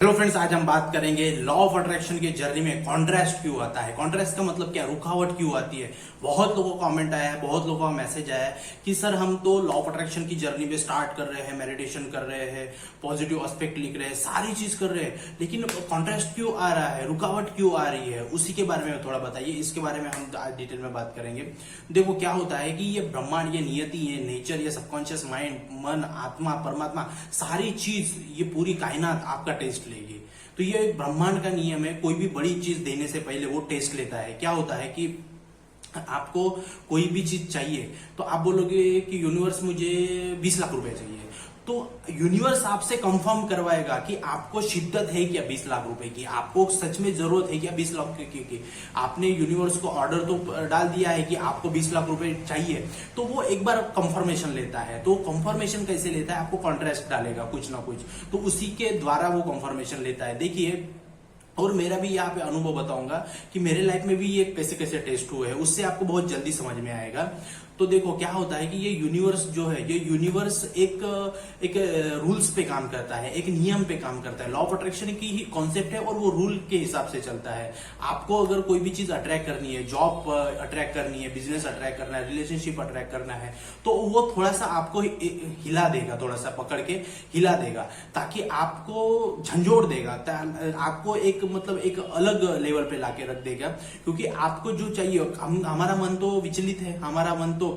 Hello friends, आज हम बात करेंगे लॉ ऑफ अट्रैक्शन के जर्नी में कॉन्ट्रास्ट क्यों आता है। कॉन्ट्रास्ट का मतलब क्या, रुकावट क्यों आती है। बहुत लोगों का कमेंट आया है, बहुत लोगों का मैसेज आया है कि सर हम तो लॉ ऑफ अट्रैक्शन की जर्नी में स्टार्ट कर रहे हैं, मेडिटेशन कर रहे हैं, पॉजिटिव एस्पेक्ट लिख रहे हैं, सारी चीज कर रहे हैं, लेकिन कॉन्ट्रास्ट क्यों आ रहा है, रुकावट क्यों आ रही है, उसी के बारे में थोड़ा बताइए। इसके बारे में हम आज डिटेल में बात करेंगे। देखो क्या होता है कि ये ब्रह्मांड, ये नियति, ये नेचर, ये सबकॉन्शियस माइंड, मन, आत्मा, परमात्मा, सारी चीज, ये पूरी कायनात आपका टेस्ट लेगी। तो ये एक ब्रह्मांड का नियम है, कोई भी बड़ी चीज देने से पहले वो टेस्ट लेता है। क्या होता है कि आपको कोई भी चीज चाहिए तो आप बोलोगे कि यूनिवर्स मुझे 20 लाख रुपए चाहिए, तो यूनिवर्स आपसे कंफर्म करवाएगा कि आपको शिद्दत है क्या 20 लाख रुपए की, आपको सच में जरूरत है क्या 20 लाख की। आपने यूनिवर्स को ऑर्डर तो डाल दिया है कि आपको 20 लाख रुपए चाहिए, तो वो एक बार कंफर्मेशन लेता है। तो कंफर्मेशन कैसे लेता है, आपको कॉन्ट्रैक्ट डालेगा कुछ ना कुछ, तो उसी के द्वारा वो कंफर्मेशन लेता है। देखिए, और मेरा भी यहाँ पे अनुभव बताऊंगा कि मेरे लाइफ में भी ये कैसे कैसे टेस्ट हुए हैं, उससे आपको बहुत जल्दी समझ में आएगा। तो देखो क्या होता है कि ये यूनिवर्स जो है, ये यूनिवर्स एक रूल्स पे काम करता है, एक नियम पे काम करता है। लॉ ऑफ अट्रैक्शन की ही कॉन्सेप्ट है और वो रूल के हिसाब से चलता है। आपको अगर कोई भी चीज अट्रैक्ट करनी है, जॉब अट्रैक्ट करनी है, बिजनेस अट्रैक्ट करना है, रिलेशनशिप अट्रैक्ट करना है, तो वो थोड़ा सा आपको हिला देगा, थोड़ा सा पकड़ के हिला देगा, ताकि आपको झंझोड़ देगा, आपको एक मतलब एक अलग लेवल पे लाके रख देगा। क्योंकि आपको जो चाहिए, हमारा मन तो विचलित है, हमारा मन तो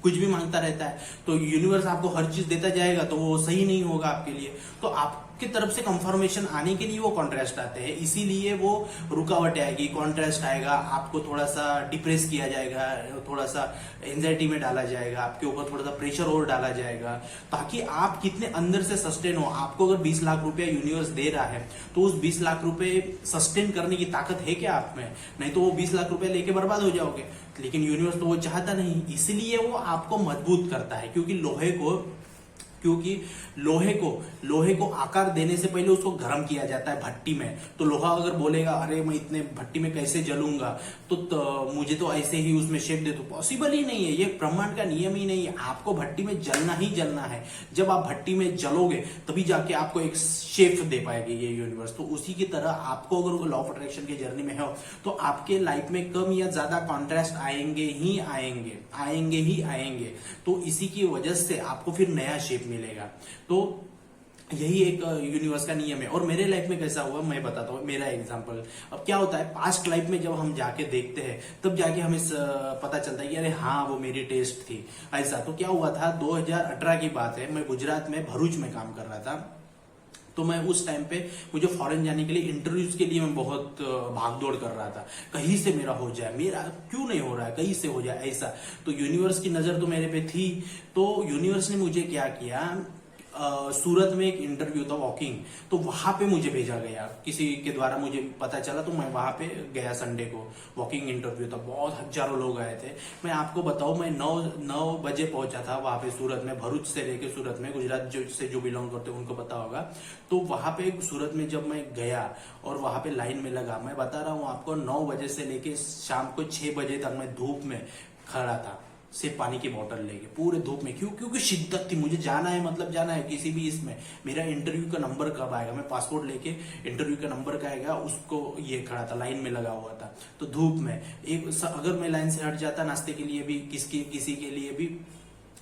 कुछ भी मांगता रहता है, तो यूनिवर्स आपको हर चीज देता जाएगा तो वो सही नहीं होगा आपके लिए। तो आपकी तरफ से कंफर्मेशन आने के लिए वो कॉन्ट्रास्ट आते हैं, इसीलिए वो रुकावट आएगी, कॉन्ट्रास्ट आएगा, आपको थोड़ा सा डिप्रेस किया जाएगा, थोड़ा सा एंजाइटी में डाला जाएगा, आपके ऊपर थोड़ा सा प्रेशर और डाला जाएगा, ताकि आप कितने अंदर से सस्टेन हो। आपको अगर 20 लाख रुपया यूनिवर्स दे रहा है तो उस 20 लाख रुपए सस्टेन करने की ताकत है क्या आप में, नहीं तो वो 20 लाख रुपए लेके बर्बाद हो जाओगे। लेकिन यूनिवर्स तो वो चाहता नहीं, इसलिए वो आपको मजबूत करता है। क्योंकि लोहे को आकार देने से पहले उसको गर्म किया जाता है भट्टी में। तो लोहा अगर बोलेगा अरे मैं इतने भट्टी में कैसे जलूंगा, तो मुझे तो ऐसे ही उसमें शेप दे, तो पॉसिबल ही नहीं है, ये ब्रह्मांड का नियम ही नहीं है। आपको भट्टी में जलना ही जलना है। जब आप भट्टी में जलोगे तभी जाके आपको एक शेप दे पाएगी ये यूनिवर्स। तो उसी की तरह आपको अगर लॉ ऑफ अट्रैक्शन की जर्नी में हो तो आपके लाइफ में कम या ज्यादा कॉन्ट्रास्ट आएंगे ही आएंगे। तो इसी की वजह से आपको फिर नया शेप मिलेगा। तो यही एक यूनिवर्स का नियम है। और मेरे लाइफ में कैसा हुआ मैं बताता हूँ, मेरा एग्जांपल। अब क्या होता है, पास्ट लाइफ में जब हम जाके देखते हैं तब जाके हमें पता चलता है कि अरे हाँ वो मेरी टेस्ट थी ऐसा। तो क्या हुआ था, 2018 की बात है, मैं गुजरात में भरूच में काम कर रहा था। तो मैं उस टाइम पे मुझे फॉरेन जाने के लिए, इंटरव्यूज के लिए मैं बहुत भागदौड़ कर रहा था, कहीं से मेरा हो जाए, मेरा क्यों नहीं हो रहा है, कहीं से हो जाए ऐसा। तो यूनिवर्स की नजर तो मेरे पे थी। तो यूनिवर्स ने मुझे क्या किया, सूरत में एक इंटरव्यू था वॉकिंग, तो वहां पे मुझे भेजा गया, किसी के द्वारा मुझे पता चला, तो मैं वहां पे गया। संडे को वॉकिंग इंटरव्यू था, बहुत हजारों लोग आए थे। मैं आपको बताऊं, मैं 9 बजे पहुंचा था वहां पे सूरत में, भरूच से लेके सूरत में, गुजरात से जो बिलोंग करते हैं उनको पता होगा। तो वहां पे सूरत में जब मैं गया और वहां पे लाइन में लगा, मैं बता रहा हूँ आपको, 9 बजे से लेके शाम को 6 बजे तक मैं धूप में खड़ा था, सिर्फ पानी की बोतल लेके, पूरे धूप में। क्योंकि शिद्दत थी, मुझे जाना है, मतलब जाना है किसी भी इसमें। मेरा इंटरव्यू का नंबर कब आएगा, मैं पासपोर्ट लेके इंटरव्यू का नंबर का आएगा उसको ये खड़ा था, लाइन में लगा हुआ था। तो धूप में अगर मैं लाइन से हट जाता नाश्ते के लिए भी, किसी के लिए भी,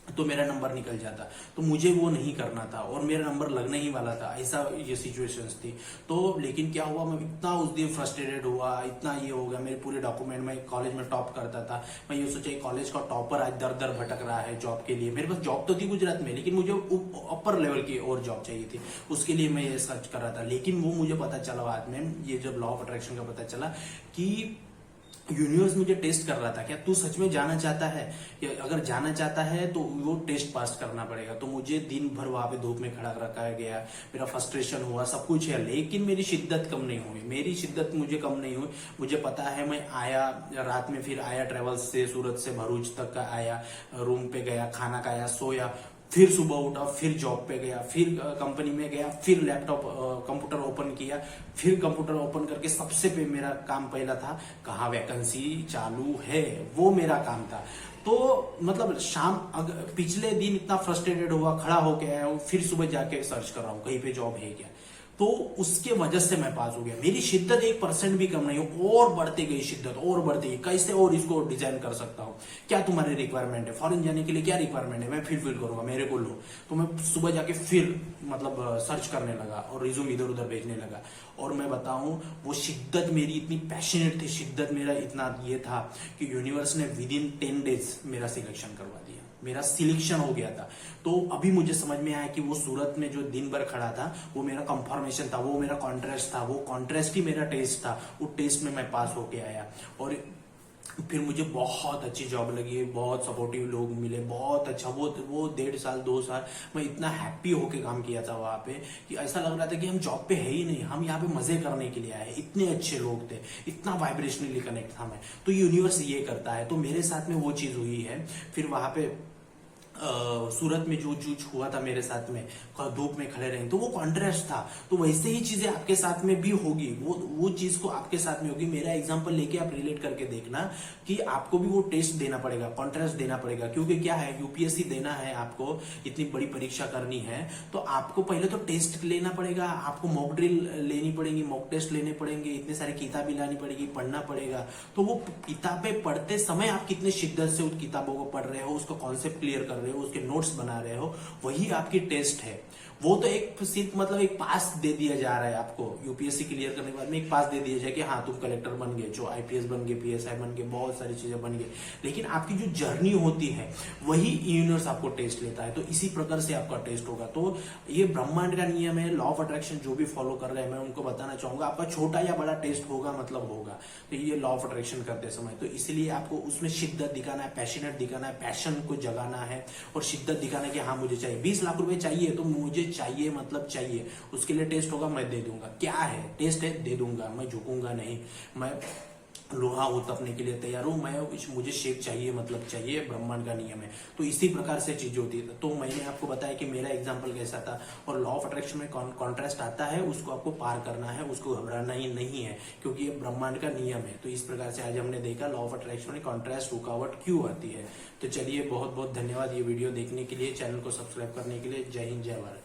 तो मेरा नंबर निकल जाता। तो मुझे वो नहीं करना था और मेरा नंबर लगने ही वाला था, ऐसा ये सिचुएशंस थी। तो लेकिन क्या हुआ, मैं इतना उस दिन फ्रस्ट्रेटेड हुआ, इतना ये हो गया, मेरे पूरे डॉक्यूमेंट में, कॉलेज में टॉप करता था, मैं ये सोचा कॉलेज का टॉपर आज दर दर भटक रहा है जॉब के लिए। मेरे पास जॉब तो थी गुजरात में, लेकिन मुझे अपर लेवल की और जॉब चाहिए थी, उसके लिए मैं ये सर्च कर रहा था। लेकिन वो मुझे पता चला बाद में, ये जब लॉ ऑफ अट्रैक्शन का पता चला कि यूनिवर्स मुझे टेस्ट कर रहा था, क्या तू सच में जाना चाहता है, या अगर जाना चाहता है तो वो टेस्ट पास करना पड़ेगा। तो मुझे दिन भर वहां पे धूप में खड़ा रखा गया, मेरा फ्रस्ट्रेशन हुआ, सब कुछ है, लेकिन मेरी शिद्दत कम नहीं हुई, मेरी शिद्दत मुझे कम नहीं हुई। मुझे पता है, मैं आया रात में, फिर आया ट्रेवल्स से, सूरत से भरूच तक का आया, रूम पे गया, खाना खाया, सोया, फिर सुबह उठा, फिर जॉब पे गया, फिर कंपनी में गया, फिर लैपटॉप कंप्यूटर ओपन किया, फिर कंप्यूटर ओपन करके सबसे पे मेरा काम पहला था कहाँ वैकेंसी चालू है, वो मेरा काम था। तो मतलब शाम पिछले दिन इतना फ्रस्ट्रेटेड हुआ, खड़ा होके आया हूँ, फिर सुबह जाके सर्च कर रहा हूँ कहीं पे जॉब है क्या। तो उसके वजह से मैं पास हो गया। मेरी शिद्दत 1% भी कम नहीं हो, और बढ़ती गई शिद्दत, और बढ़ती गई, कैसे और इसको डिजाइन कर सकता हूँ। क्या तुम्हारी रिक्वायरमेंट है फॉरेन जाने के लिए, क्या रिक्वायरमेंट है, मैं फिर करूंगा, मेरे को लो। तो मैं सुबह जाके फिर मतलब सर्च करने लगा और रिज्यूम इधर उधर भेजने लगा। और मैं बताऊं, वो शिद्दत मेरी इतनी पैशनेट थी, शिद्दत मेरा इतना ये था कि यूनिवर्स ने विद इन 10 डेज मेरा सिलेक्शन करवा दिया, मेरा सिलेक्शन हो गया था। तो अभी मुझे समझ में आया कि वो सूरत में जो दिन भर खड़ा था वो मेरा कंफर्मेशन था, वो मेरा कॉन्ट्रास्ट था, वो कॉन्ट्रास्ट ही मेरा टेस्ट था। वो टेस्ट में मैं पास होके आया और फिर मुझे बहुत अच्छी जॉब लगी, बहुत सपोर्टिव लोग मिले, बहुत अच्छा। वो 1.5 साल 2 साल मैं इतना हैप्पी होके काम किया था वहां पे कि ऐसा लग रहा था कि हम जॉब पे है ही नहीं, हम यहाँ पे मजे करने के लिए आए। इतने अच्छे लोग थे, इतना वाइब्रेशनली कनेक्ट था मैं। तो यूनिवर्स ये करता है, तो मेरे साथ में वो चीज हुई है। फिर वहां पे सूरत में जो जूझ हुआ था मेरे साथ में, धूप में खड़े रहेंगे, तो वो कॉन्ट्रास्ट था। तो वैसे ही चीजें आपके साथ में भी होगी, वो चीज को आपके साथ में होगी। मेरा एग्जांपल लेके आप रिलेट करके देखना कि आपको भी वो टेस्ट देना पड़ेगा, कॉन्ट्रास्ट देना पड़ेगा। क्योंकि क्या है, यूपीएससी देना है आपको, इतनी बड़ी परीक्षा करनी है, तो आपको पहले तो टेस्ट लेना पड़ेगा, आपको मॉक ड्रिल लेनी पड़ेगी, मॉक टेस्ट लेने पड़ेंगे, इतने सारी किताबें लानी पड़ेगी, पढ़ना पड़ेगा। तो वो किताबें पढ़ते समय आप कितने शिद्दत से उस किताबों को पढ़ रहे हो, उसका कॉन्सेप्ट क्लियर कर रहे हो, उसके नोट्स बना रहे हो, वही आपकी टेस्ट है। वो तो एक सिर्फ मतलब एक पास दे दिया जा रहा है आपको, यूपीएससी क्लियर करने के बाद में एक पास दे दिया जाए कि हाँ तुम कलेक्टर बन गए, जो आईपीएस बन गए, पीएसआई बन गए, बहुत सारी चीजें बन गई। लेकिन आपकी जो जर्नी होती है वही यूनिवर्स आपको टेस्ट लेता है। तो इसी प्रकार से आपका टेस्ट होगा। तो ये ब्रह्मांड का नियम है, लॉ ऑफ अट्रैक्शन जो भी फॉलो कर रहे हैं मैं उनको बताना चाहूंगा, आपका छोटा या बड़ा टेस्ट होगा मतलब होगा। तो ये लॉ ऑफ अट्रैक्शन करते समय तो इसलिए आपको उसमें शिद्दत दिखाना है, पैशनेट दिखाना है, पैशन को जगाना है और शिद्दत दिखाना है कि हाँ मुझे चाहिए 20 लाख रुपए चाहिए, तो मुझे चाहिए मतलब चाहिए। उसके लिए टेस्ट होगा, मैं दे दूंगा। क्या है टेस्ट है, दे दूंगा, मैं झुकूंगा नहीं, मैं लोहा उतरने के लिए तैयार हूं, मैं मुझे शेप चाहिए मतलब चाहिए, ब्रह्मांड का नियम है। तो इसी प्रकार से चीजें होती है। तो मैंने आपको बताया कि मेरा एग्जांपल कैसा था। और लॉ ऑफ अट्रैक्शन में कॉन्ट्रास्ट आता है, उसको आपको पार करना है, उसको घबराना ही नहीं है, क्योंकि ये ब्रह्मांड का नियम है। तो इस प्रकार से आज हमने देखा लॉ ऑफ अट्रैक्शन में कॉन्ट्रास्ट, रुकावट क्यों आती है। तो चलिए, बहुत बहुत धन्यवाद ये वीडियो देखने के लिए, चैनल को सब्सक्राइब करने के लिए। जय हिंद, जय भारत।